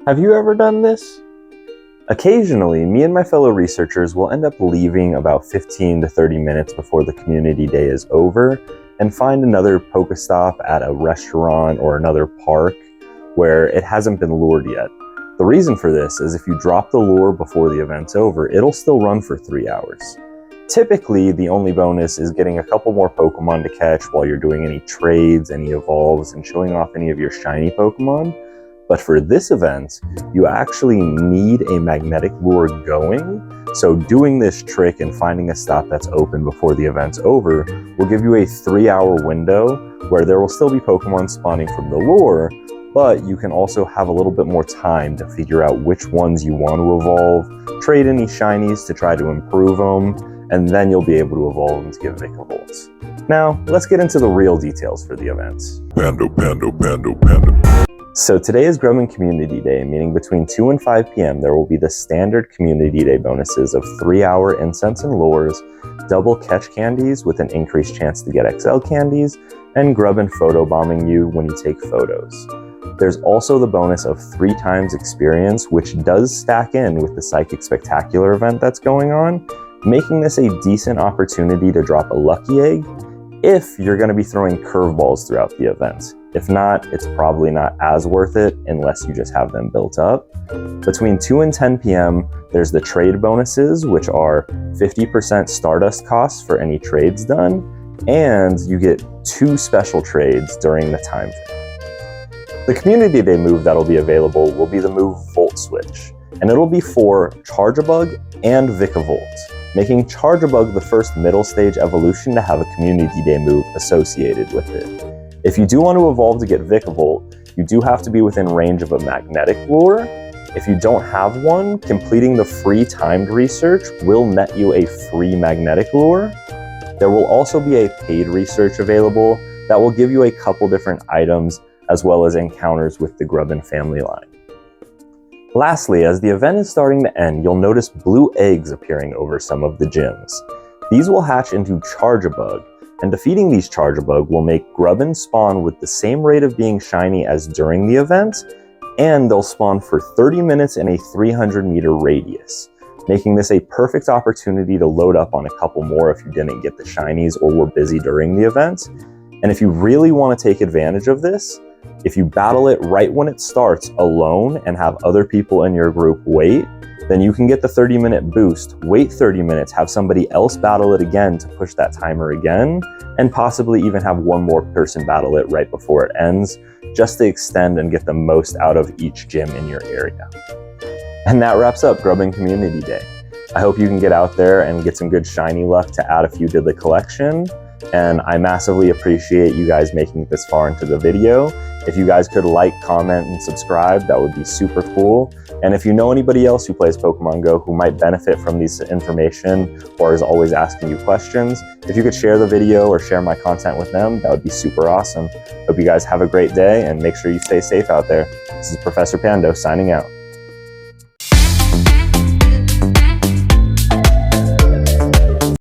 Have you ever done this? Occasionally, me and my fellow researchers will end up leaving about 15 to 30 minutes before the community day is over and find another Pokestop at a restaurant or another park where it hasn't been lured yet. The reason for this is if you drop the lure before the event's over, it'll still run for 3 hours. Typically, the only bonus is getting a couple more Pokemon to catch while you're doing any trades, any evolves, and showing off any of your shiny Pokemon. But for this event, you actually need a magnetic lure going. So doing this trick and finding a stop that's open before the event's over will give you a 3-hour window where there will still be Pokemon spawning from the lure, but you can also have a little bit more time to figure out which ones you want to evolve, trade any shinies to try to improve them, and then you'll be able to evolve into give Vikavolt. Now, let's get into the real details for the event. Pando, Pando, Pando, Pando. So today is Grubbin Community Day, meaning between 2 and 5 p.m. there will be the standard Community Day bonuses of 3-hour incense and lures, double catch candies with an increased chance to get XL candies, and Grubbin photobombing you when you take photos. There's also the bonus of 3 times experience, which does stack in with the Psychic Spectacular event that's going on, making this a decent opportunity to drop a lucky egg if you're going to be throwing curveballs throughout the event. If not, it's probably not as worth it unless you just have them built up. Between 2 and 10 p.m., there's the trade bonuses, which are 50% Stardust costs for any trades done, and you get 2 special trades during the time frame. The Community Day move that'll be available will be the move Volt Switch, and it'll be for Charjabug and Vikavolt, making Charjabug the first middle stage evolution to have a Community Day move associated with it. If you do want to evolve to get Vikavolt, you do have to be within range of a magnetic lure. If you don't have one, completing the free timed research will net you a free magnetic lure. There will also be a paid research available that will give you a couple different items as well as encounters with the Grubbin family line. Lastly, as the event is starting to end, you'll notice blue eggs appearing over some of the gyms. These will hatch into Charjabug, and defeating these Charjabug will make Grubbin spawn with the same rate of being shiny as during the event, and they'll spawn for 30 minutes in a 300-meter radius, making this a perfect opportunity to load up on a couple more if you didn't get the shinies or were busy during the event. And if you really want to take advantage of this, if you battle it right when it starts alone and have other people in your group wait, then you can get the 30-minute boost, wait 30 minutes, have somebody else battle it again to push that timer again, and possibly even have one more person battle it right before it ends, just to extend and get the most out of each gym in your area. And that wraps up Grubbin Community Day. I hope you can get out there and get some good shiny luck to add a few to the collection. And I massively appreciate you guys making it this far into the video. If you guys could like, comment, and subscribe, that would be super cool. And if you know anybody else who plays Pokemon Go who might benefit from this information or is always asking you questions, if you could share the video or share my content with them, that would be super awesome. Hope you guys have a great day and make sure you stay safe out there. This is Professor Pando signing out.